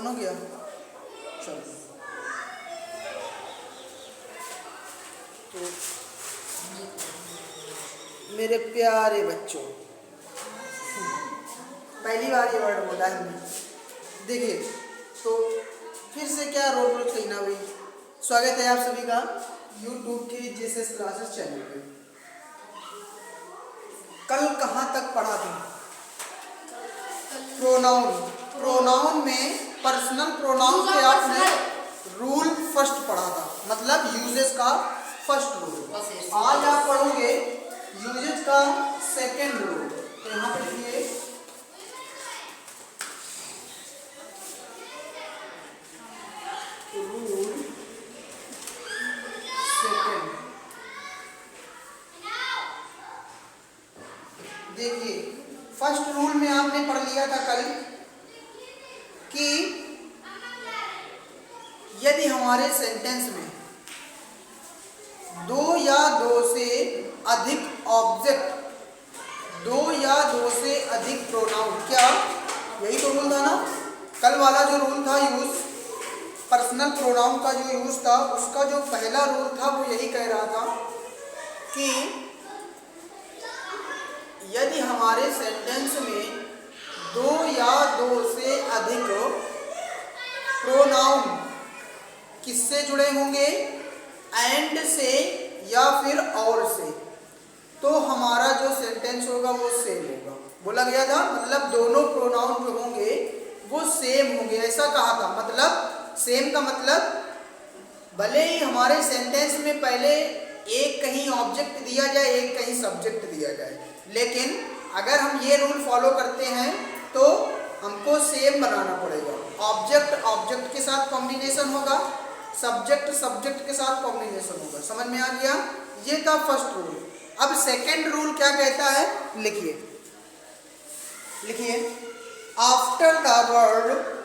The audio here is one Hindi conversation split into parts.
ऑन हो गया। चलो तो मेरे प्यारे बच्चों, पहली बार ये वर्ड बोला है हमने। देखिए तो फिर से क्या रोक रोक कहना भाई, स्वागत है आप सभी का यूट्यूब के जीएसएस क्लासेस चैनल पे। कल कहाँ तक पढ़ा था? प्रोनाउन। प्रोनाउन में पर्सनल प्रोनाउन के आपने रूल फर्स्ट पढ़ा था, मतलब यूजेस का फर्स्ट रूल। आज आप पढ़ोगे यूजेस का सेकेंड रूल। तो यहाँ पे देखिए रूल सेकेंड। देखिए फर्स्ट रूल में आपने पढ़ लिया था कल कि यदि हमारे सेंटेंस में दो या दो से अधिक ऑब्जेक्ट, दो या दो से अधिक प्रोनाउन, क्या यही तो रूल था ना? कल वाला जो रूल था यूज, पर्सनल प्रोनाउन का जो यूज था, उसका जो पहला रूल था वो यही कह रहा था कि यदि हमारे सेंटेंस में दो या दो से अधिक प्रोनाउन किससे जुड़े होंगे? एंड से या फिर और से, तो हमारा जो सेंटेंस होगा वो सेम होगा। बोला गया था मतलब दोनों प्रोनाउन जो होंगे वो सेम होंगे, ऐसा कहा था। मतलब सेम का मतलब भले ही हमारे सेंटेंस में पहले एक कहीं ऑब्जेक्ट दिया जाए, एक कहीं सब्जेक्ट दिया जाए, लेकिन अगर हम ये रूल फॉलो करते हैं तो हमको सेम बनाना पड़ेगा। ऑब्जेक्ट ऑब्जेक्ट के साथ कॉम्बिनेशन होगा, सब्जेक्ट सब्जेक्ट के साथ कॉम्बिनेशन होगा। समझ में आ गया? ये था फर्स्ट रूल। अब सेकेंड रूल क्या कहता है? लिखिए लिखिए, after the word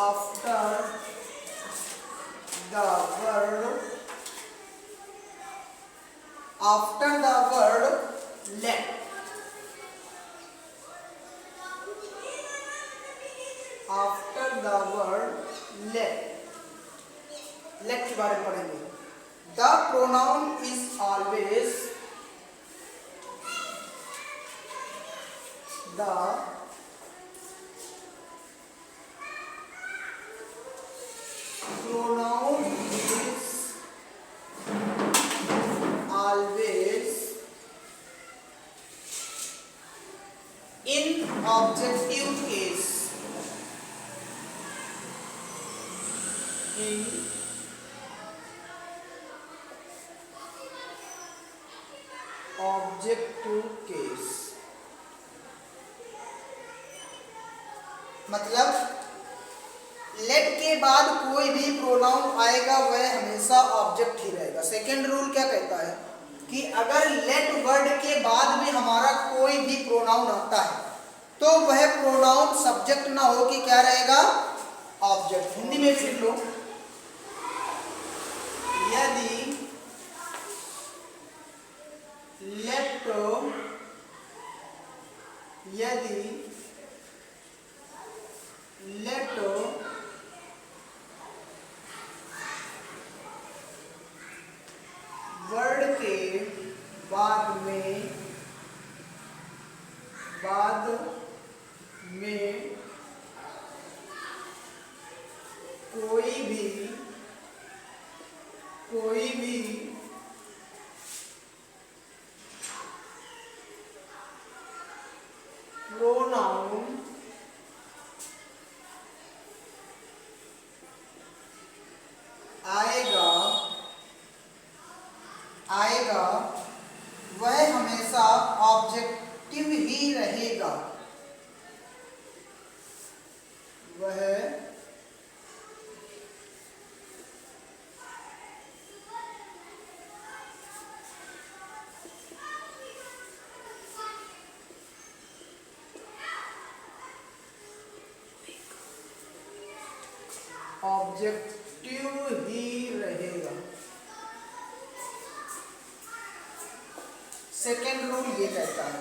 after the word after the word let, after the word let, let के बारे में पढ़ेंगे। The pronoun is always the pronoun is always in objective case, in objective case। मतलब लेट के बाद कोई भी प्रोनाउन आएगा वह हमेशा ऑब्जेक्ट ही रहेगा। सेकेंड रूल क्या कहता है कि अगर लेट वर्ड के बाद में हमारा कोई भी प्रोनाउन आता है तो वह प्रोनाउन सब्जेक्ट ना हो कि क्या रहेगा? ऑब्जेक्ट। हिंदी में भी लिख लो, यदि लेट वर्ड के बाद में कोई भी प्रोनाउन आएगा वह हमेशा ऑब्जेक्टिव ही रहेगा। वह ऑब्जेक्टिव ही रहेगा। सेकेंड रूल ये कहता है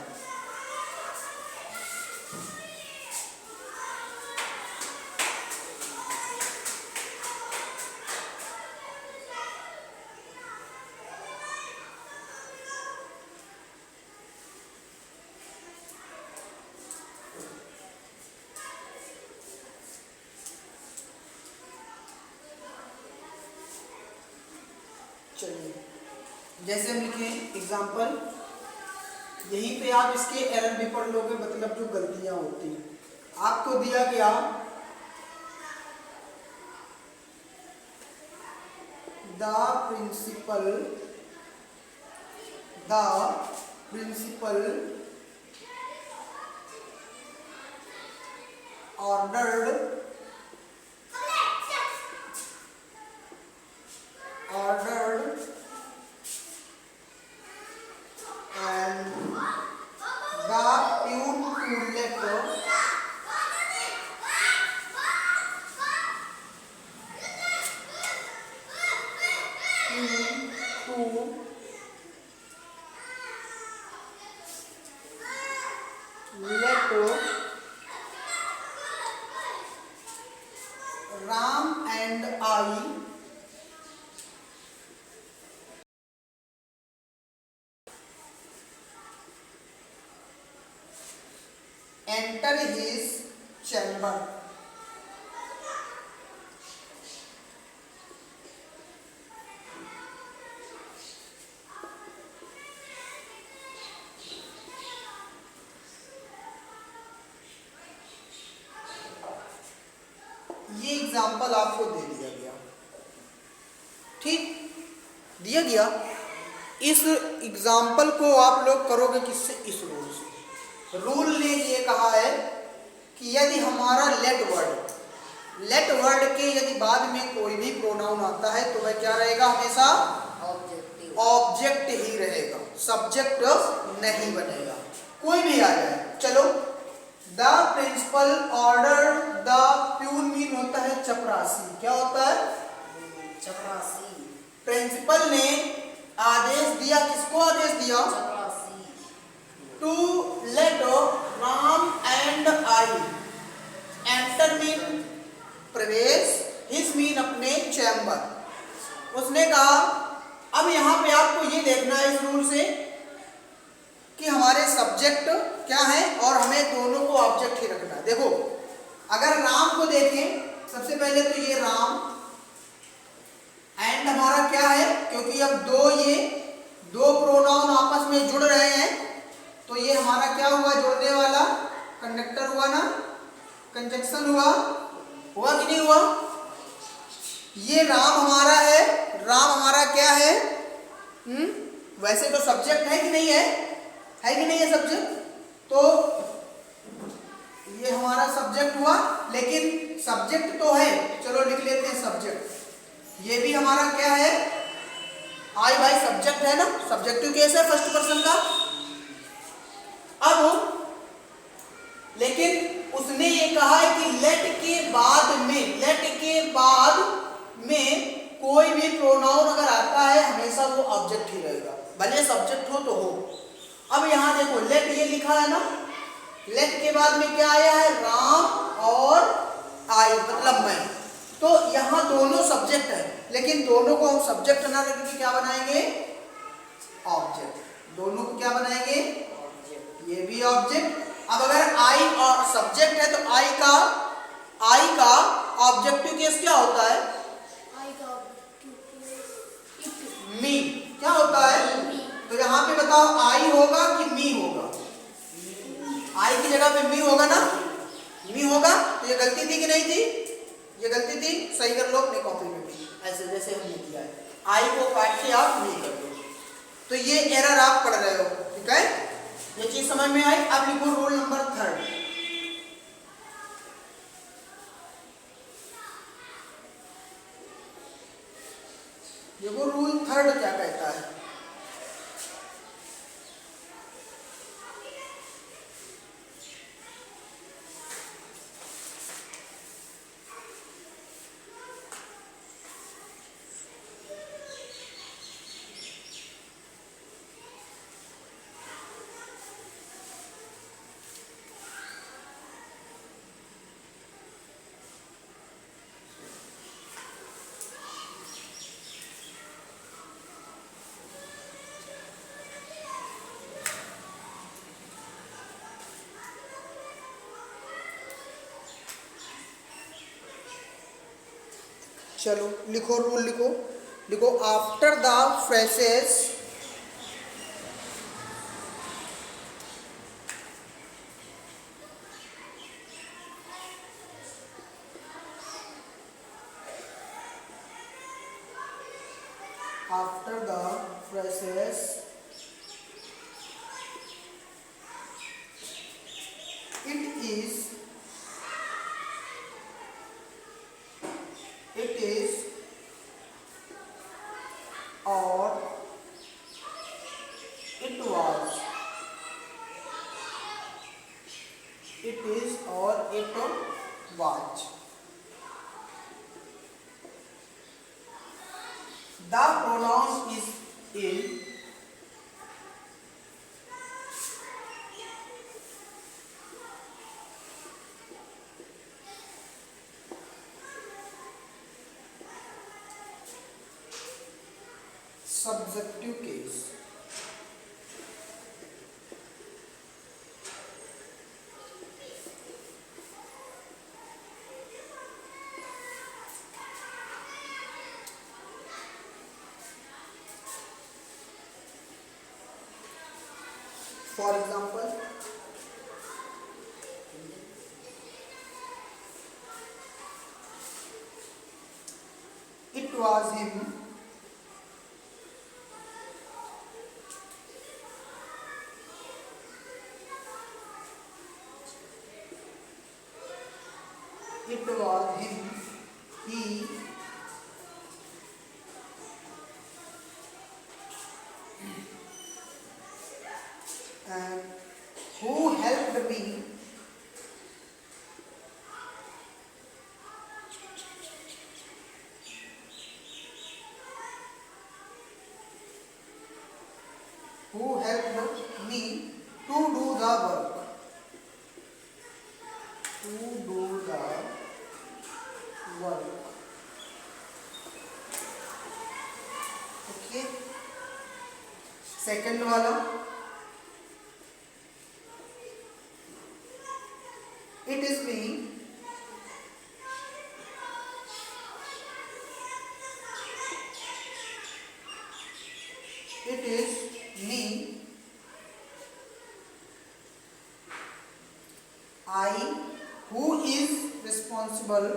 चलिए जैसे हम लिखे एग्जाम्पल, यहीं पे आप इसके एरर भी पढ़ लोगे, मतलब जो गलतियां होती हैं। आपको दिया गया the principal ordered and the tune to let Ram and I enter his chamber. ये एग्जाम्पल आपको दे दिया गया, ठीक दिया गया। इस एग्जाम्पल को आप लोग करोगे किससे? इस रूल से। रूल ने ये कहा है कि यदि हमारा लेट वर्ड के यदि बाद में कोई भी प्रोनाउन आता है तो वह क्या रहेगा? हमेशा ऑब्जेक्ट ही रहेगा, सब्जेक्ट नहीं बनेगा, कोई भी आ जाए। चलो, the principal order the peon mean होता है चपरासी। क्या होता है? चपरासी। प्रिंसिपल ने आदेश दिया, किसको आदेश दिया? चपरासी। To let Ram and I enter mean प्रवेश, हिज मीन अपने चैम्बर। उसने कहा, अब यहाँ पे आपको ये देखना है इस रूल से कि हमारे सब्जेक्ट क्या है और हमें दोनों को ऑब्जेक्ट ही रखना है। देखो, अगर राम को देखें, सबसे पहले तो ये राम एंड हमारा क्या है, क्योंकि अब ये दो प्रोनाउन आपस में जुड़ रहे हैं तो ये हमारा क्या हुआ? जोड़ने वाला कंडक्टर हुआ ना, कंजक्शन हुआ कि नहीं हुआ? ये राम हमारा है, राम हमारा क्या है? वैसे तो सब्जेक्ट है कि नहीं है? है कि नहीं है सब्जेक्ट? तो ये हमारा सब्जेक्ट हुआ, लेकिन सब्जेक्ट तो है, चलो लिख लेते हैं सब्जेक्ट। ये भी हमारा क्या है? आई भाई सब्जेक्ट है ना, सब्जेक्टिव केस है फर्स्ट पर्सन का। अब लेकिन उसने ये कहा है कि लेट के बाद में कोई भी प्रोनाउन अगर आता है हमेशा वो ऑब्जेक्ट ही रहेगा, भले सब्जेक्ट हो तो हो। अब यहाँ देखो, लेट ये लिखा है ना, लेट के बाद में क्या आया है? राम और आई, मतलब मैं। तो यहाँ दोनों सब्जेक्ट है, लेकिन दोनों को हम सब्जेक्ट ना रख के क्या बनाएंगे? ऑब्जेक्ट। दोनों को क्या बनाएंगे? ये भी ऑब्जेक्ट। अब अगर आई और सब्जेक्ट है तो आई का ऑब्जेक्टिव केस क्या होता है? मी। क्या होता है? तो यहाँ पे बताओ, आई होगा कि मी होगा? आई की जगह पे मी होगा ना, मी होगा। तो ये गलती थी कि नहीं थी? ये गलती थी, सही कर लो अपने कॉपी में भी, ऐसे जैसे हमने किया है। आई को काट के आप मी कर दो, तो ये एरर आप पढ़ रहे हो, ठीक है? ये चीज समझ में आई? अब लिखो रूल नंबर 3। देखो रूल 3 क्या कहता है? चलो लिखो, रूल लिखो। लिखो after the phrases after the phrases it is or it was, it is or it was, the pronoun is in, subjective case, for example it was him, it was him, he, and who helped me, who helped me to do the work, to do the work. Okay, second वाला it is me, it is me, I, who is responsible,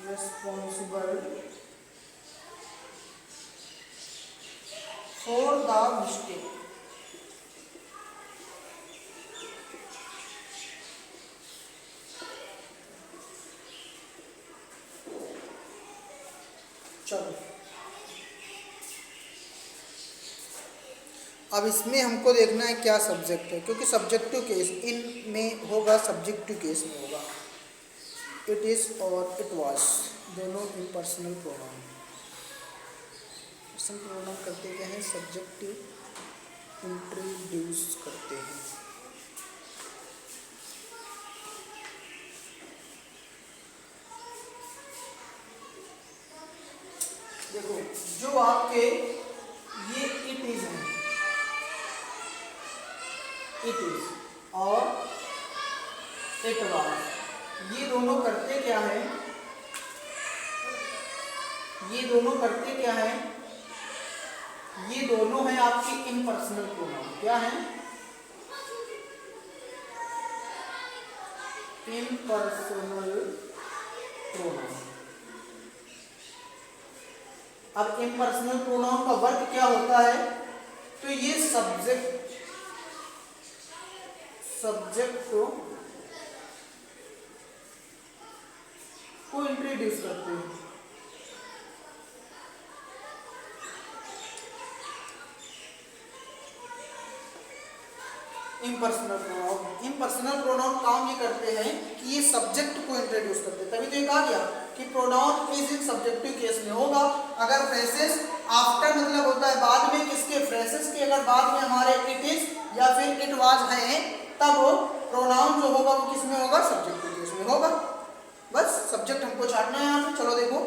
responsible for the mistake. चलो अब इसमें हमको देखना है क्या सब्जेक्ट है, क्योंकि सब्जेक्टिव केस इन में होगा, सब्जेक्टिव केस में होगा। इट इज़ और इट वाज दोनों इम्पर्सनल प्रोनाउन। पर्सनल प्रोनाउन करते क्या हैं, सब्जेक्टिव इंट्रोड्यूस करते हैं। देखो जो आपके ये इट इज है, इट इज और इट वाज, ये दोनों करते क्या है, ये दोनों करते क्या है, ये दोनों है आपकी इम्पर्सनल प्रोनाउन। क्या है, इम्पर्सनल प्रोनाउन। अब इम्पर्सनल प्रोनाउन का वर्क क्या होता है, तो ये सब्जेक्ट को इंट्रोड्यूस करते हैं। इम्पर्सनल प्रोनाउन काम ये करते हैं कि ये सब्जेक्ट को इंट्रोड्यूस करते हैं। तभी तो ये कहा गया कि pronoun is in subjective case में होगा। अगर फ्रेसेस आफ्टर मतलब होता है बाद में, किसके, फ्रेसेस के अगर बाद में हमारे इट इज या फिर इट वाज हैं, तब प्रोनाउन जो होगा वो किस में होगा, सब्जेक्टिव केस में होगा। बस सब्जेक्ट हमको छाटना है यहाँ पे। चलो देखो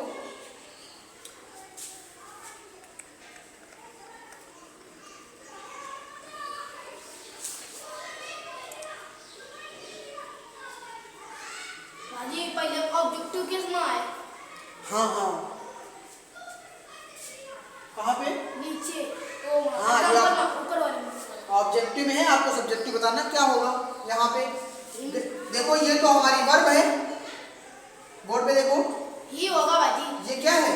पहले ऑब्जेक्टिव केस में आए हाँ हाँ, कहाँ पे? नीचे ओ हाँ, एग्जाम्पल या- में ऊपर वाले में ऑब्जेक्टिव में है, आपको सब्जेक्टिव बताना क्या होगा यहाँ पे। देखो ये तो हमारी वर्ब है, बोर्ड पे देखो, ही होगा भाई ये क्या है?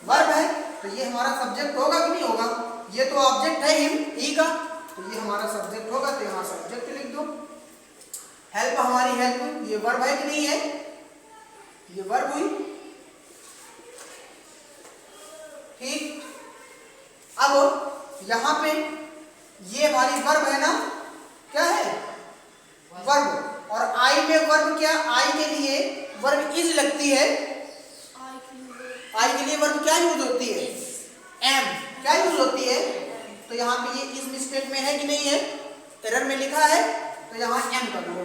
वर्ब है, तो ये हमारा सब्जेक्ट होगा कि नहीं होगा? ये तो ऑब्जेक्ट है हिम, ही का, तो ये हमारा सब्जेक्ट होगा, तो यहाँ सब्जेक्ट लिख दो। हेल्प हमारी हेल्प, ये वर्ब है कि नहीं है? ये वर्ब हुई, ठीक। अब यहाँ पे ये हमारी वर्ब है ना, क्या है? वर्ब। और आई में वर्ब क्या? आई के लिए वर्ब इज लगती है, आई के लिए वर्ब क्या यूज होती है? एम क्या यूज होती है? तो यहाँ पे ये इस मिस्टेक में है कि नहीं है? एरर में लिखा है, तो यहाँ एम कर दो,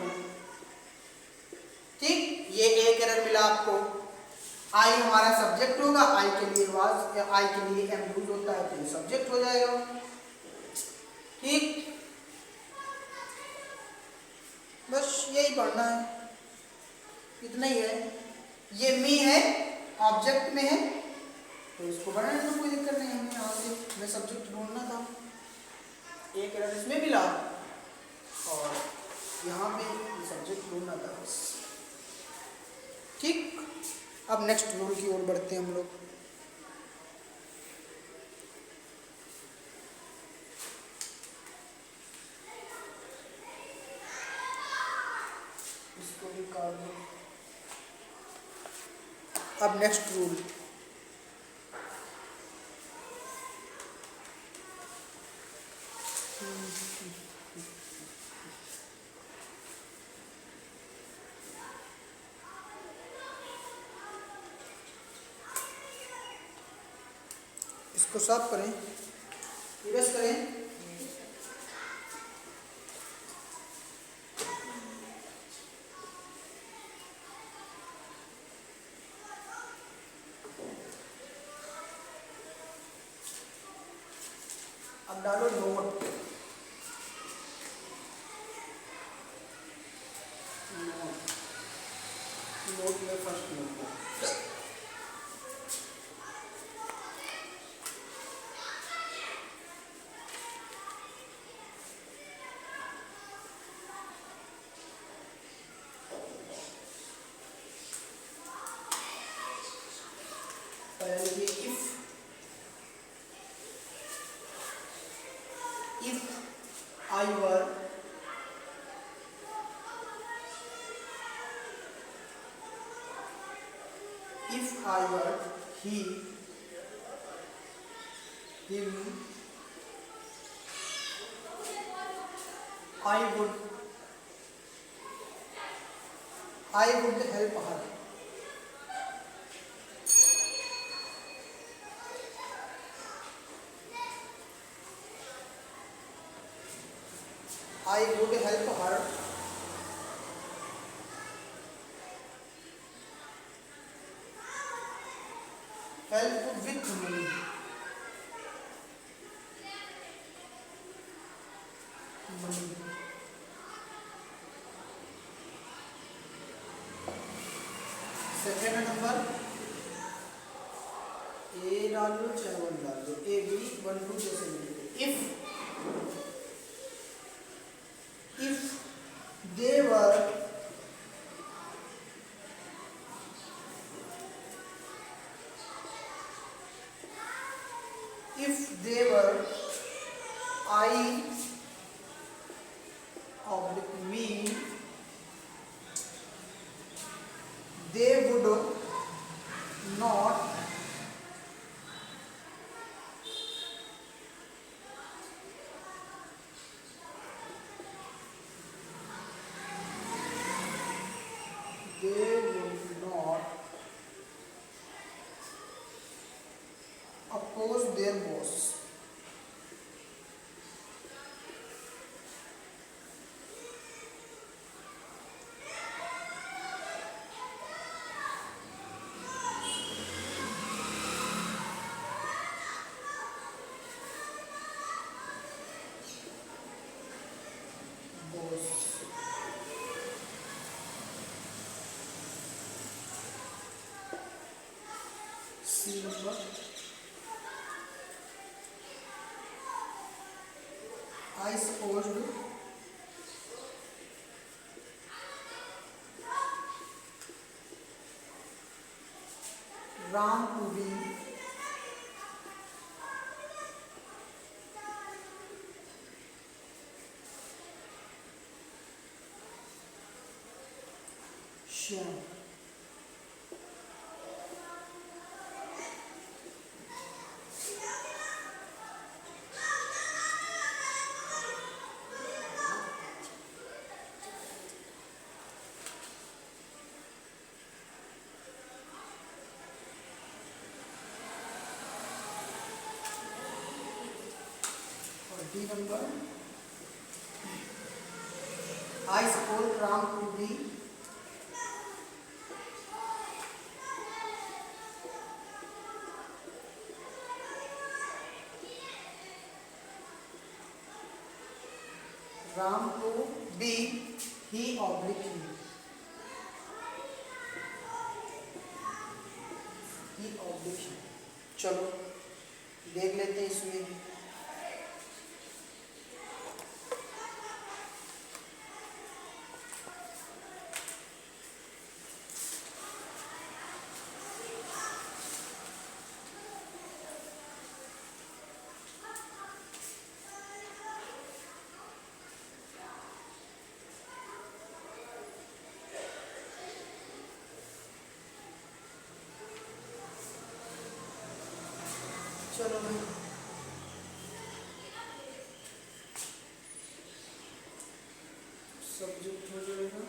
ठीक। ये एक एरर मिला आपको। आई हमारा सब्जेक्ट होगा, आई के लिए वाज, आई के लिए एम यूज होता है, तो ये सब्जेक्ट हो जाएगा, ठीक। बस यही पढ़ना है, इतना ही है। ये मी है, ऑब्जेक्ट में है, तो इसको बनाने में कोई दिक्कत नहीं है। हमें यहाँ से हमें सब्जेक्ट ढूंढना था, एक एरर इसमें मिला और यहाँ पे ये सब्जेक्ट ढूंढना था बस, ठीक। अब नेक्स्ट रूल की ओर बढ़ते हैं हम लोग। इसको भी काट दो। अब नेक्स्ट रूल, इसको साफ करें, इरेज करें। अब डालो नोट, नोट में फर्स्ट नंबर। पहले if I were he, him, I would help her. I would help her. Help with me. Money. Second number, A डालो चाहे 1 डाल दो, ए बी 1 2 जैसे मिलेंगे। If they were I oblique me, they would not oppose their boss. C number, I supposed Ram to be Shyam. और D number, I suppose Ram to be Ram to be he oblique he. He oblique he. चलो देख लेते हैं इसमें। चलो भाई सब्जेक्ट हो जाएगा,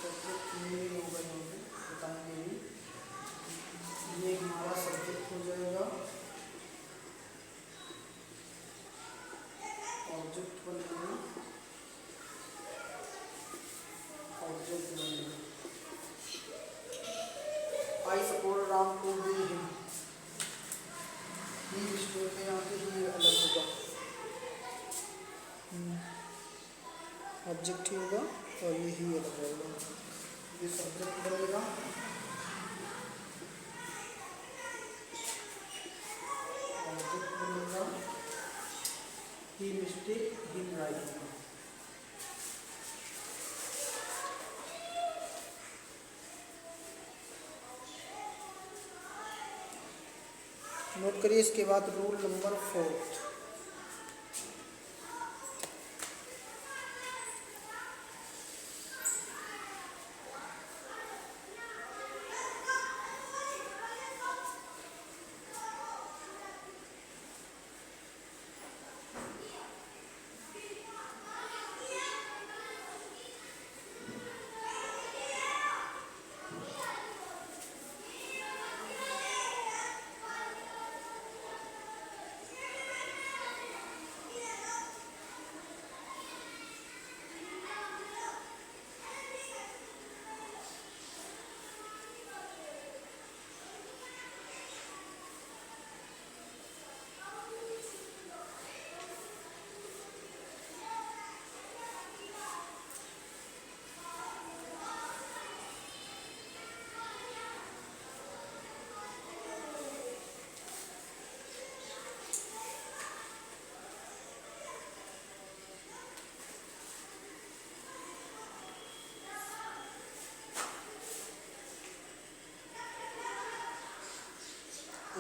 सब्जेक्ट नहीं होगा, यहाँ पे बताएंगे भी। ये हमारा सब्जेक्ट हो जाएगा, ऑब्जेक्ट बनेगा, ऑब्जेक्ट बनेगा। I support Ram to be him, ही मिस्टेक है यहाँ पे, ही अलग होगा, ऑब्जेक्ट ही होगा और ये ही अलग होगा। ये सब्जेक्ट बनेगा, ऑब्जेक्ट बनेगा, ही मिस्टेक हिम राइट। नोट करिए इसके बाद रूल नंबर 4।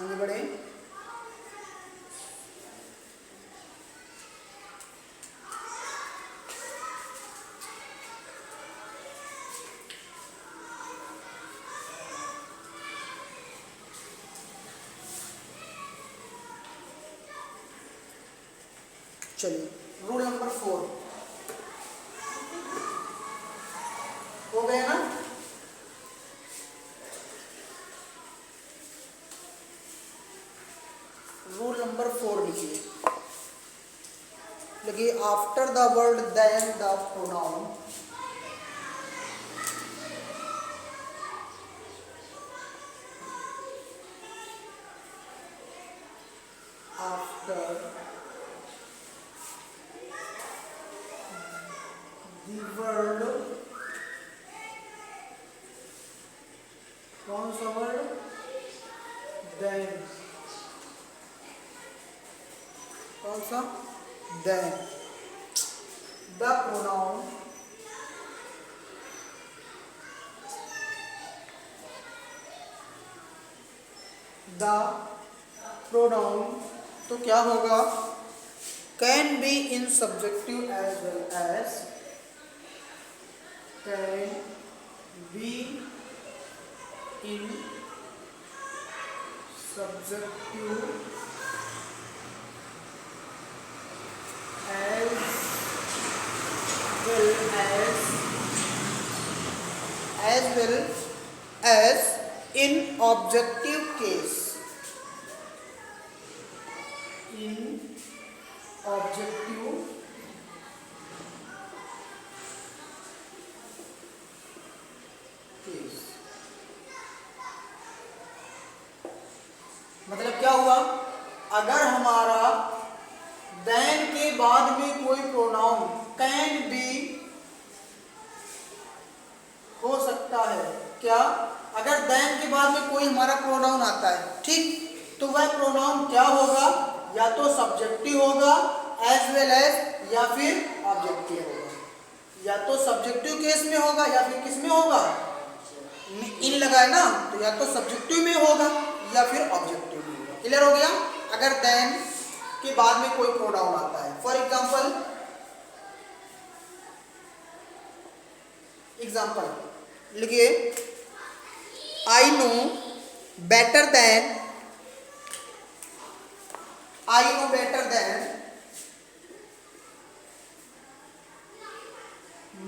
आगे बढ़े। चलिए रूल नंबर 4 हो गया ना। रूल नंबर 4 लिखिए, लिखिए after the word than the pronoun after the word, कौन सा वर्ड? देन, कौन सा? देन द प्रोनाउन तो क्या होगा? Can be in subjective as well as, can be in subjective as well as in objective case, in objective case, मतलब क्या हुआ? अगर हमारा देन के बाद में कोई प्रोनाउन कैन बी हो सकता है, क्या? अगर देन के बाद में कोई हमारा प्रोनाउन आता है, ठीक, तो वह प्रोनाउन क्या होगा? या तो सब्जेक्टिव होगा एज वेल एज, या फिर ऑब्जेक्टिव होगा। या तो सब्जेक्टिव केस में होगा या फिर किस में होगा? इन लगा है ना, तो या तो सब्जेक्टिव में होगा या फिर ऑब्जेक्टिव में होगा। क्लियर हो गया? अगर देन के बाद में कोई प्रोनाउन आता है, फॉर एग्जाम्पल लिखिए, I know better than, I know better than,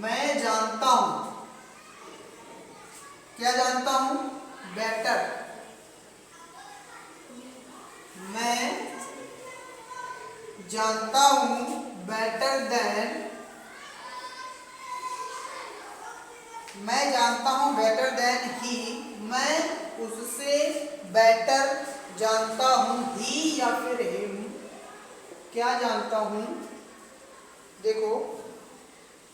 मैं जानता हूं, क्या जानता हूं? बेटर, मैं जानता हूं बेटर देन, मैं जानता हूं बेटर देन ही, मैं उससे बेटर जानता हूं, ही या फिर हिम, क्या जानता हूं? देखो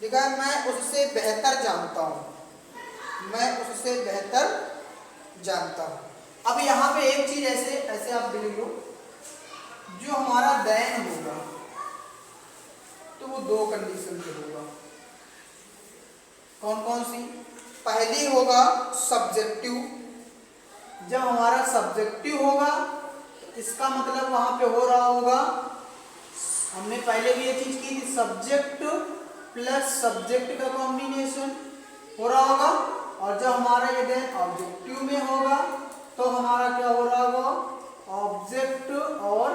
लिखा है मैं उससे बेहतर जानता हूं, मैं उससे बेहतर जानता हूं। अब यहाँ पे एक चीज ऐसे आप देख लो, जो हमारा देन होगा तो वो दो कंडीशन पे होगा। कौन कौन सी? पहली होगा सब्जेक्टिव, जब हमारा सब्जेक्टिव होगा तो इसका मतलब वहां पे हो रहा होगा, हमने पहले भी ये चीज की थी, सब्जेक्ट प्लस सब्जेक्ट का कॉम्बिनेशन हो रहा होगा। और जब हमारा ये देन ऑब्जेक्टिव में होगा तो हमारा क्या हो रहा होगा? ऑब्जेक्ट और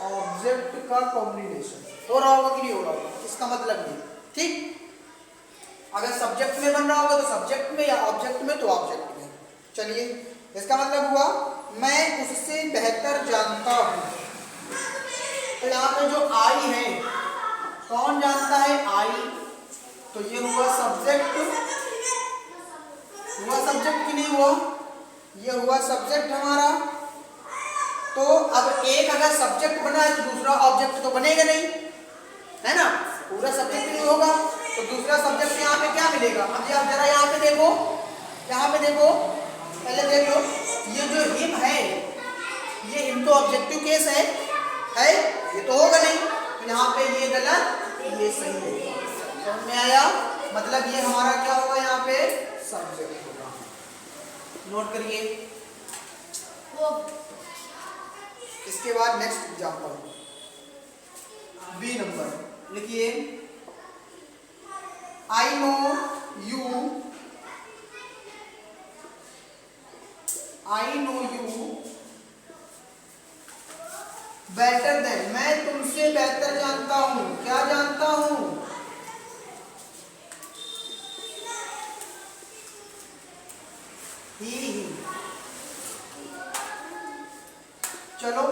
ऑब्जेक्ट का कॉम्बिनेशन हो रहा होगा कि नहीं हो रहा होगा, इसका मतलब ये, ठीक। अगर सब्जेक्ट में बन रहा होगा तो सब्जेक्ट में, या ऑब्जेक्ट में तो ऑब्जेक्ट में। चलिए, इसका मतलब हुआ मैं उससे बेहतर जानता हूं। तो यहाँ पे जो आई है, कौन जानता है? आई, तो ये हुआ सब्जेक्ट, हुआ सब्जेक्ट कि नहीं हुआ? ये हुआ सब्जेक्ट हमारा। तो अब एक अगर सब्जेक्ट बना है तो दूसरा ऑब्जेक्ट तो बनेगा नहीं, है ना? पूरा सब्जेक्ट नहीं होगा तो दूसरा सब्जेक्ट यहाँ पे क्या मिलेगा? अब आप जरा यहाँ पे देखो, यहाँ पे देखो, पहले देख लो, ये जो हिम है, ये हिम तो ऑब्जेक्टिव केस है, ये तो होगा नहीं, तो यहाँ पे ये गलत, ये सही है। समझ में आया? मतलब ये हमारा क्या होगा? यहाँ पे सब्जेक्ट होगा। नोट करिए। इसके बाद नेक्स्ट एग्जांपल, बी नंबर लिखिए, आई know you, I know you better then, मैं तुमसे बेहतर जानता हूं, क्या जानता हूं? ही। चलो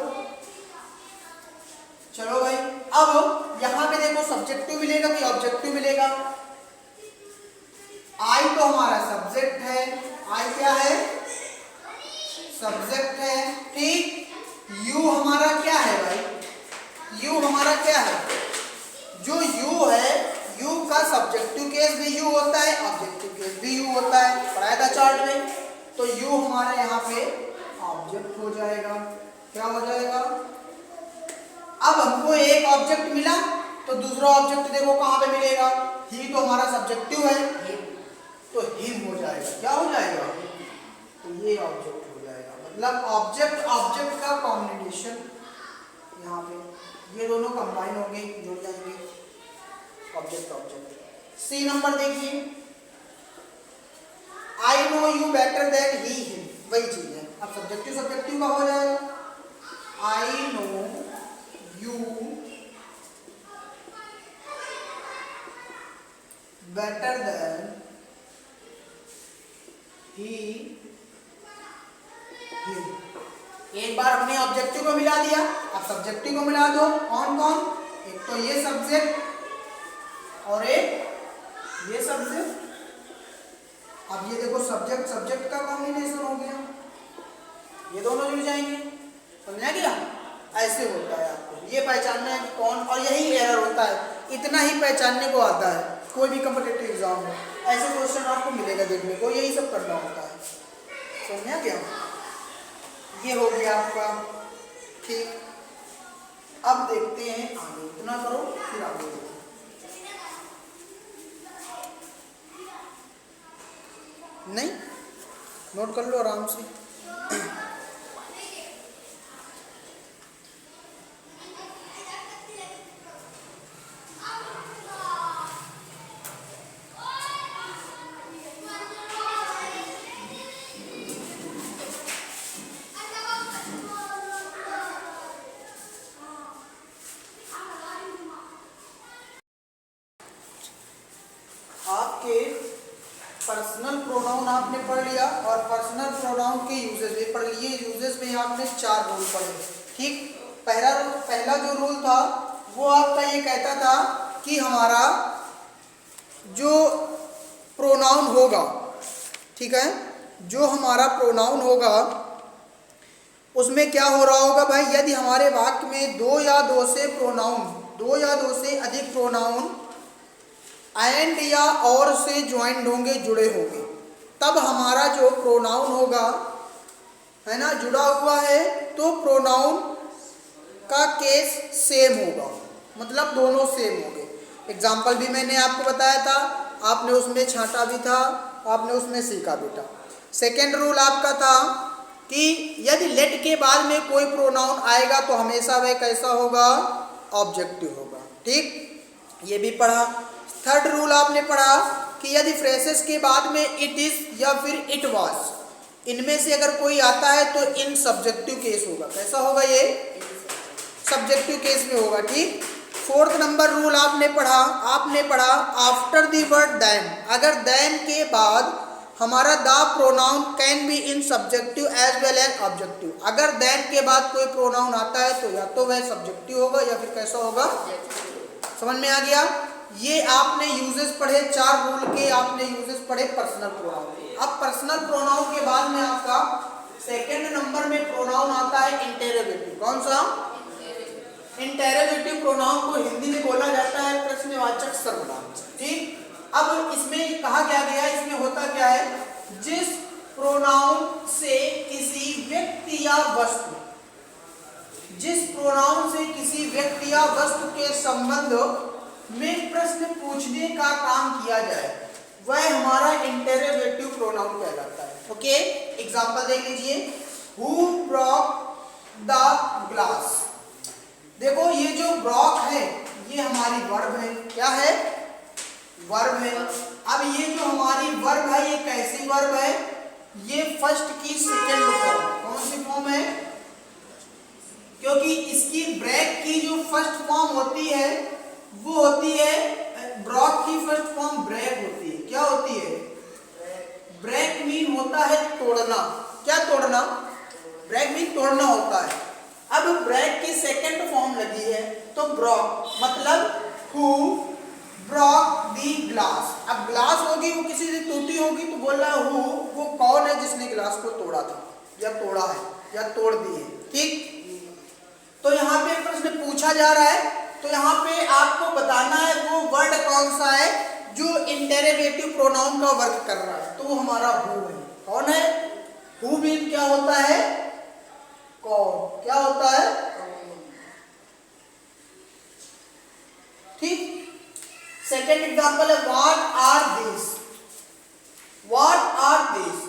चलो भाई, अब यहां पे देखो सब्जेक्टिव मिलेगा कि ऑब्जेक्टिव मिलेगा? आई तो हमारा सब्जेक्ट है, आई क्या है? सब्जेक्ट है, ठीक। यू हमारा क्या है भाई? यू हमारा क्या है? जो यू है, यू का सब्जेक्टिव केस हमारे यहाँ पे ऑब्जेक्ट हो जाएगा। क्या हो जाएगा? अब हमको एक ऑब्जेक्ट मिला तो दूसरा ऑब्जेक्ट देखो कहाँ पे मिलेगा, ही तो हमारा सब्जेक्टिव है, तो हिम हो जाएगा। क्या हो जाएगा? तो ये ऑब्जेक्ट हो जाएगा। मतलब ऑब्जेक्ट ऑब्जेक्ट का कॉम्बिनेशन, यहाँ पे ये दोनों कंबाइन होंगे, जुड़ जाएंगे, ऑब्जेक्ट ऑब्जेक्ट। सी नंबर देखिए, I know you better than he him, वही चीज है। अब सब्जेक्टिव सब्जेक्टिव का हो जाएगा, I know you better than he him. एक बार हमने ऑब्जेक्टिव को मिला दिया, अब सब्जेक्टिव को मिला दो। कौन कौन? एक तो ये सब्जेक्ट और एक ये सब्जेक्ट। अब ये देखो सब्जेक्ट सब्जेक्ट का कॉम्बिनेशन हो गया, ये दोनों जुड़ जाएंगे। समझा गया? ऐसे होता है। आपको ये पहचानना है कि कौन, और यही एरर होता है, इतना ही पहचानने को आता है। कोई भी कॉम्पिटिटिव एग्जाम में ऐसे क्वेश्चन आपको मिलेगा देखने को, यही सब करना होता है। समझा क्या? ये हो गया आपका। ठीक, अब देखते हैं आगे। इतना करो फिर आगे देखो। नहीं, नोट कर लो आराम से। आपके पर्सनल प्रोनाउन आपने पढ़ लिया और पर्सनल प्रोनाउन के यूजेस भी पढ़ लिए। यूजेस में आपने 4 रूल पढ़े। ठीक, पहला जो रूल था वो आपका ये कहता था कि हमारा जो प्रोनाउन होगा, ठीक है, जो हमारा प्रोनाउन होगा उसमें क्या हो रहा होगा भाई, यदि हमारे वाक्य में 2 या 2 से प्रोनाउन, 2 या 2 से अधिक प्रोनाउन एंड या और से ज्वाइंट होंगे, जुड़े होंगे, तब हमारा जो प्रोनाउन होगा, है ना, जुड़ा हुआ है, तो प्रोनाउन का केस सेम होगा। मतलब दोनों सेम होंगे। एग्जाम्पल भी मैंने आपको बताया था, आपने उसमें छांटा भी था, आपने उसमें सीखा भी था। सेकेंड रूल आपका था कि यदि लेट के बाद में कोई प्रोनाउन आएगा तो हमेशा वह कैसा होगा? ऑब्जेक्टिव होगा। ठीक, ये भी पढ़ा। थर्ड रूल आपने पढ़ा कि यदि फ्रेसेस के बाद में इट इज या फिर इट वाज, इनमें से अगर कोई आता है तो इन सब्जेक्टिव केस होगा। कैसा होगा? ये सब्जेक्टिव केस में होगा। ठीक। फोर्थ नंबर रूल आपने पढ़ा आफ्टर द वर्ड देन, अगर देन के बाद हमारा the pronoun can be in subjective as well as objective. अगर देन के बाद कोई प्रोनाउन आता है तो या तो वह सब्जेक्टिव होगा या फिर कैसा होगा? समझ में आ गया? ये आपने यूजेस पढ़े, 4 रूल के आपने यूजेस पढ़े पर्सनल प्रोनाउन के। अब पर्सनल प्रोनाउन के बाद में आपका सेकंड नंबर में प्रोनाउन आता है इंटेरोगेटिव। कौन सा? इंटेरोगेटिव प्रोनाउन को हिंदी में बोला जाता है प्रश्नवाचक सर्वनाम। ठीक। अब इसमें कहा क्या गया, इसमें होता क्या है, जिस प्रोनाउन से किसी व्यक्ति या वस्तु, जिस प्रोनाउन से किसी व्यक्ति या वस्तु के संबंध में प्रश्न पूछने का काम किया जाए वह हमारा इंटेरोगेटिव प्रोनाउन कहलाता है। ओके, एग्जांपल देख लीजिए। Who broke the glass. देखो ये जो ब्रोक है ये हमारी वर्ब है। क्या है? वर्ब है। अब ये जो हमारी वर्ब है ये कैसी वर्ब है? ये फर्स्ट की सेकेंड फॉर्म। कौन सी फॉर्म है? क्योंकि इसकी ब्रेक की जो फर्स्ट फॉर्म होती है वो होती है, ब्रोक की फर्स्ट फॉर्म ब्रेक होती है। क्या होती है? ब्रेक मीन होता है तोड़ना। क्या तोड़ना? ब्रेक मीन तोड़ना होता है। अब ब्रेक की सेकंड फॉर्म लगी है तो ब्रोक, मतलब हु ब्रोक दी ग्लास। अब ग्लास होगी वो किसी से टूटी होगी तो बोल रहा है हु, वो कौन है जिसने ग्लास को तोड़ा था या तोड़ा है या तोड़ दी है। ठीक। तो यहाँ पे प्रश्न पूछा जा रहा है तो यहाँ पे आपको बताना है वो वर्ड कौन सा है जो इंटेरोगेटिव प्रोनाउन का वर्क कर रहा है। तो वो हमारा हु है। कौन है? हु मीन क्या होता है? कौन। क्या होता है? ठीक। सेकेंड एग्जाम्पल है what are this. What are this.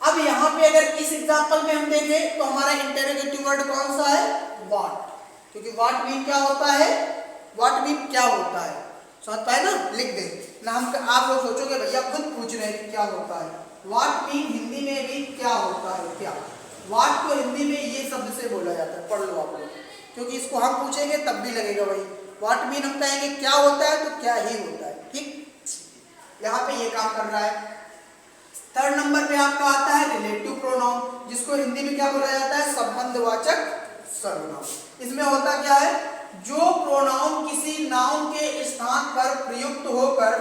अब यहां पे अगर इस एग्जाम्पल में हम देखें तो हमारा इंटरोगेटिव वर्ड कौन सा है? व्हाट। क्योंकि व्हाट मीन क्या होता है? व्हाट मीन क्या होता है, समझ पाए ना? लिख दे ना। हम आप लोग सोचोगे भैया खुद पूछ रहे हैं कि क्या होता है। व्हाट मीन हिंदी में भी क्या होता है, क्या। व्हाट को हिंदी में ये शब्द से बोला जाता है, पढ़ लो आप लोग, क्योंकि इसको हम पूछेंगे तब भी लगेगा वही। व्हाट मीन हम कहेंगे क्या होता है तो क्या ही होता है। ठीक, यहाँ पे ये काम कर रहा है। थर्ड नंबर पे आपका आता है रिलेटिव प्रोनाउन, जिसको हिंदी में क्या बोला जाता है? संबंधवाचक सर्वनाम। इसमें होता क्या है? जो प्रोनाउन किसी नाउन के स्थान पर प्रयुक्त होकर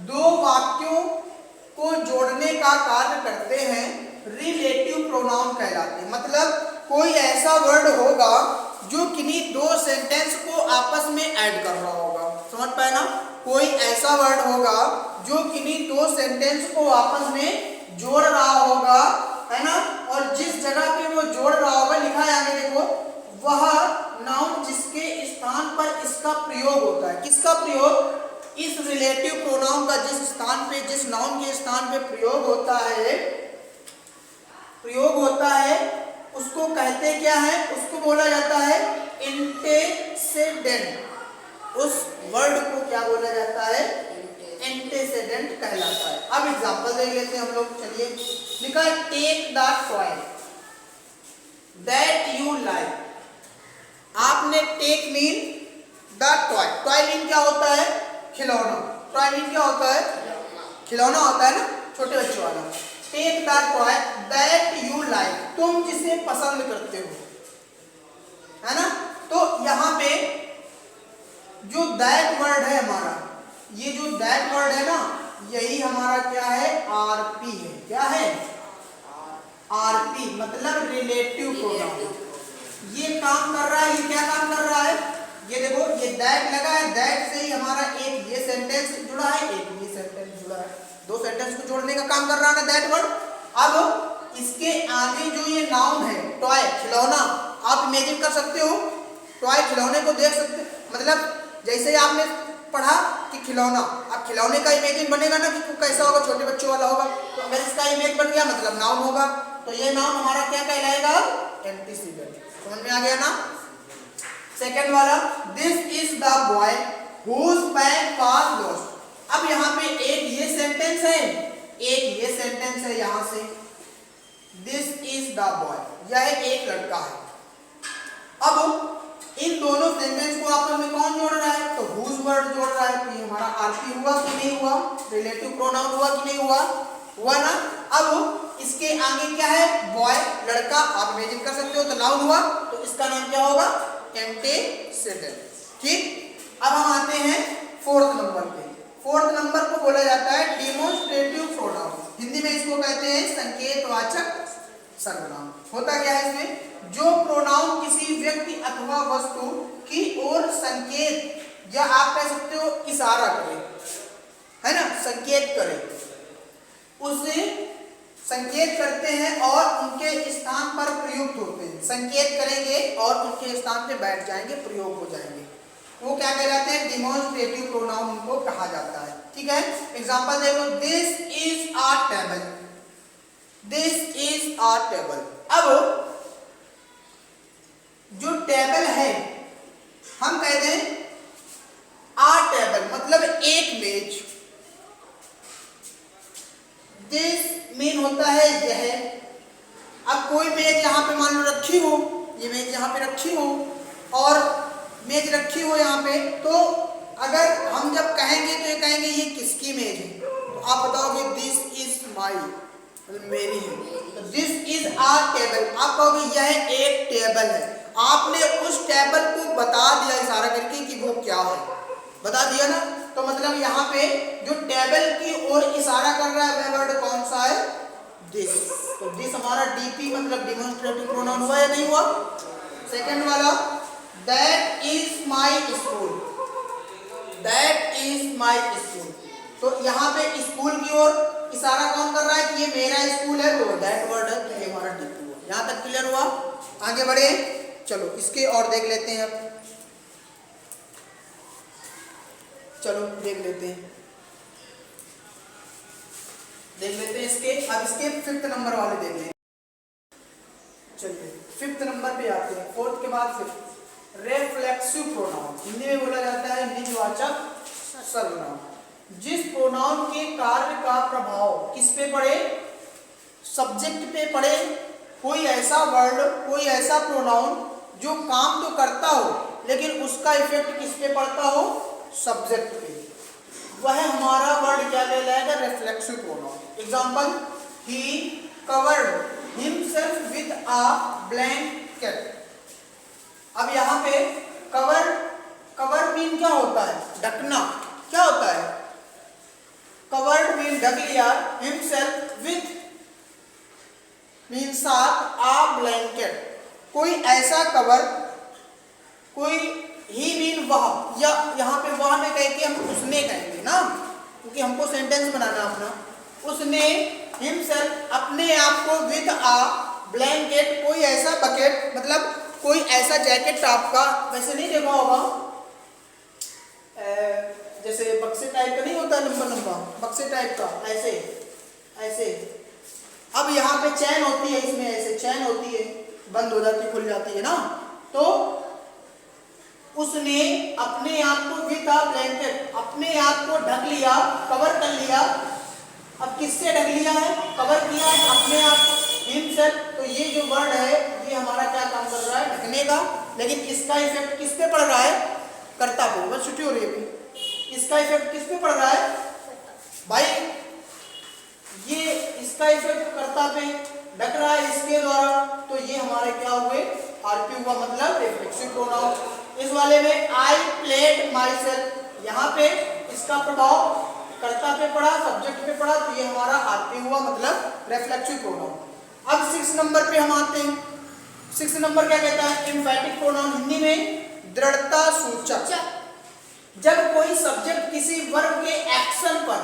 दो वाक्यों को जोड़ने का कार्य करते हैं, रिलेटिव प्रोनाउन कहलाते हैं। मतलब कोई ऐसा वर्ड होगा जो किन्हीं दो सेंटेंस को आपस में ऐड कर रहा होगा, समझ पाए ना? कोई ऐसा वर्ड होगा जो किन्हीं दो सेंटेंस को आपस में जोड़ रहा होगा, है ना? और जिस जगह पे वो जोड़ रहा होगा, लिखा है आगे देखो, वह नाउन जिसके स्थान पर इसका प्रयोग होता है। किसका प्रयोग? इस रिलेटिव प्रोनाउन का जिस स्थान पे, जिस नाउन के स्थान पे प्रयोग होता है, उसको कहते क्या है? उसको बोला जाता है एंटेसेडेंट। उस वर्ड को क्या बोला जाता है? एंटेसेडेंट कहलाता है। अब एग्जांपल देख लेते हैं हम लोग। चलिए, लिखा है take the toy that you like. आपने take mean the toy. Toy mean क्या होता है? खिलौना। टॉय मीन क्या होता है? खिलौना होता है ना, छोटे बच्चों वाला। Take the toy that you like, तुम जिसे पसंद करते हो, है ना? तो यहाँ पे जो दैट वर्ड है हमारा, ये जो दैट वर्ड है ना, यही हमारा क्या है? आरपी है। क्या है? आरपी मतलब रिलेटिव प्रोनाउन। ये काम कर रहा है। ये क्या काम कर रहा है? ये देखो, ये दैट लगा है, दैट से ही हमारा एक ये सेंटेंस जुड़ा है, एक ये सेंटेंस जुड़ा है। दो सेंटेंस को जोड़ने का काम कर रहा है ना दैट वर्ड। अब इसके आगे जो ये नाउन है टॉय, खिलौना, आप इमेजिन कर सकते हो? टॉय खिलौने को देख सकते, मतलब जैसे आपने पढ़ा कि खिलौना, अब खिलौने का इमेजिन बनेगा ना कि कैसा होगा? छोटे बच्चों वाला होगा। तो अगर इसका इमेज बन गया मतलब नाउन होगा, तो ये नाउन हमारा क्या कहलाएगा? एंटीसीडेंट। समझ में आ गया ना? सेकंड वाला, this is the boy whose bag was lost. अब यहाँ पे एक ये सेंटेंस है, एक ये सेंटेंस है। यहाँ से दिस इज द बॉय, यह एक लड़का है। अब इन दोनों सेंटेंस को आपस में कौन जोड़ रहा है? तो हुज वर्ड जोड़ रहा है। तो ये हमारा आरपी हुआ कि नहीं हुआ? रिलेटिव प्रोनाउन हुआ कि नहीं हुआ? हुआ ना? अब इसके आगे क्या है? बॉय, लड़का, आप इमेजिन कर सकते हो, तो नाउन हुआ, तो इसका नाम क्या होगा? एंटीसेडेंट। ठीक, अब हम आते हैं फोर्थ नंबर पे। फोर्थ नंबर को बोला जाता है डिमोन्स्ट्रेटिव प्रोनाउन। हिंदी में इसको कहते हैं संकेतवाचक सर्वनाम। होता क्या है इसमें? जो प्रोनाउन किसी व्यक्ति अथवा वस्तु की ओर संकेत या आप कह सकते हो इशारा करे, है ना? संकेत करे, उसे संकेत करते हैं और उनके स्थान पर प्रयुक्त होते हैं। संकेत करेंगे और उनके स्थान पे बैठ जाएंगे, प्रयोग हो जाएंगे, वो क्या कहलाते हैं? डिमोन्स्ट्रेटिव प्रोनाउन उनको कहा जाता है। ठीक है, एग्जांपल देखो, this is a table. This is a table. अब जो टेबल है, हम कहते हैं आ टेबल मतलब एक मेज। दिस मीन होता है यह। अब कोई मेज यहाँ पे मान लो रखी हो, ये मेज यहाँ पे रखी हो और मेज रखी हो यहाँ पे, तो अगर हम जब कहेंगे तो ये कहेंगे ये किसकी मेज है? तो आप बताओगे दिस इज माई, मेरी है। तो दिस इज आ टेबल, आप कहोगे यह एक टेबल है। आपने उस टेबल को बता दिया इशारा करके कि वो क्या है, बता दिया ना? तो मतलब यहाँ पे जो टेबल की ओर इशारा कर रहा है वह वर्ड कौन सा है? दिस। तो दिस हमारा डीपी मतलब डिमोन्स्ट्रेटिव प्रोनाउन हुआ या नहीं हुआ? सेकंड वाला, that is my school. That is my school, तो यहाँ पे स्कूल की ओर इशारा कौन कर रहा है कि ये मेरा स्कूल है, तो दैट वर्ड है, तो ये हमारा यहाँ तक क्लियर हुआ? आगे बढ़े, चलो इसके और देख लेते हैं अब। चलो देख लेते हैं इसके। अब इसके 5th नंबर वाले देख लें। चलिए 5th नंबर पे आते हैं, 4th के बाद 5th। रेफ्लेक्सिव प्रोनाउन, हिंदी में बोला जाता है निजवाचक सर्वनाम। जिस प्रोनाउन के कार्य का प्रभाव किस पे पड़े? सब्जेक्ट पे पड़े। कोई ऐसा वर्ड, कोई ऐसा प्रोनाउन जो काम तो करता हो लेकिन उसका इफेक्ट किस पे पड़ता हो? सब्जेक्ट पे। वह हमारा वर्ड क्या कहलाएगा? Reflexive pronoun. Example, he covered himself with a blanket. अब यहाँ पे कवर मीन क्या होता है? ढकना। क्या होता है? कवर्ड मीन ढक लिया, हिमसेल्फ विद मीन साथ, आ ब्लैंकेट कोई ऐसा कवर, कोई ही मीन वह, या यहाँ पे वह में कह के हम उसने कहेंगे ना, क्योंकि हमको सेंटेंस बनाना अपना। उसने हिमसेल्फ अपने आप को विद आ ब्लैंकेट कोई ऐसा बकेट, मतलब कोई ऐसा जैकेट टाइप का, वैसे नहीं देखा होगा जैसे बक्से टाइप का नहीं होता, लंबा लंबा बक्से टाइप का, ऐसे ऐसे। अब यहाँ पे चैन होती है, इसमें ऐसे चैन होती है, बंद हो जाती खुल जाती है ना। तो उसने अपने आप को विद अ ब्लैंकेट, अपने आप को ढक लिया, कवर कर लिया। अब किससे ढक लिया है? कवर किया है अपने आप को, हिमसेल्फ। तो ये जो वर्ड है ये हमारा क्या काम कर रहा है? ढकने का। लेकिन इसका इफेक्ट किस पे पड़ रहा है? कर्ता पे। बस छुट्टी हो रही है अभी। इसका इफेक्ट किस पे पड़ रहा है भाई? ये इसका इफेक्ट कर्ता पे ढक रहा है इसके द्वारा। तो ये हमारे क्या हुए? आरपी हुआ, मतलब रिफ्लेक्सिव प्रोनाउन। इस वाले में आई प्लेड माई सेल्फ, यहाँ पे इसका प्रभाव कर्ता पे पड़ा, सब्जेक्ट पे पड़ा, तो ये हमारा आरपी हुआ, मतलब रिफ्लेक्सिव प्रोनाउन। अब 6 नंबर पे हम आते हैं। 6 नंबर क्या कहता है? एम्फैटिक प्रोनाउन, हिंदी में दृढ़ता सूचक। जब कोई सब्जेक्ट किसी वर्ब के एक्शन पर,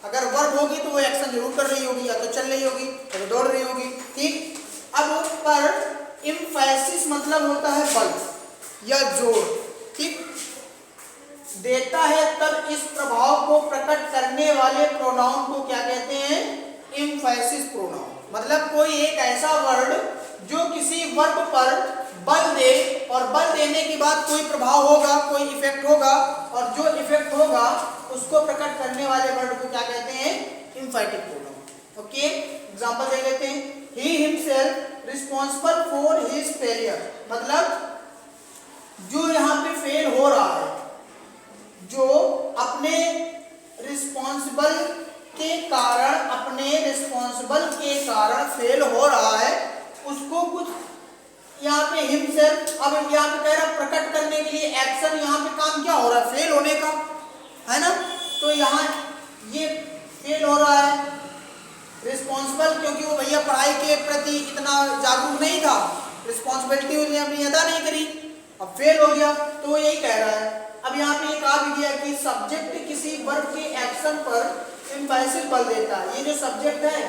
अगर वर्ब होगी तो वो एक्शन जरूर कर रही होगी, या तो चल रही होगी या तो दौड़ रही होगी, ठीक। अब पर एम्फैसिस मतलब होता है बल या जोर, ठीक, देता है, तब इस प्रभाव को प्रकट करने वाले प्रोनाउन को क्या कहते हैं? एम्फैसिस प्रोनाउन। मतलब कोई एक ऐसा वर्ड जो किसी वर्ब पर बल दे, और बल देने के बाद कोई प्रभाव होगा, कोई इफेक्ट होगा, और जो इफेक्ट होगा उसको प्रकट करने वाले वर्ड को क्या कहते हैं? एम्फैटिक प्रोनाउन। ओके, एग्जांपल दे लेते हैं। He himself responsible for his failure, मतलब जो यहाँ पे फेल हो रहा है, जो अपने रिस्पांसिबल के कारण फेल हो रहा है, उसको कुछ यहाँ पे हिमसेल्फ, अब यहाँ पे कह रहा है प्रकट करने के लिए एक्शन, यहाँ पे काम क्या हो रहा है? फेल होने का, है ना। तो यहाँ ये फेल हो रहा है रिस्पांसिबल, क्योंकि वो भैया पढ़ाई के प्रति इतना जागरूक नहीं था, रिस्पांसिबिलिटी उसने अपनी अदा नहीं करी, अब फेल हो गया। तो वो यही कह रहा है। अब यहाँ पे कहा भी गया कि सब्जेक्ट किसी वर्ब के एक्शन पर एम्फैसिस बल देता है। ये जो सब्जेक्ट है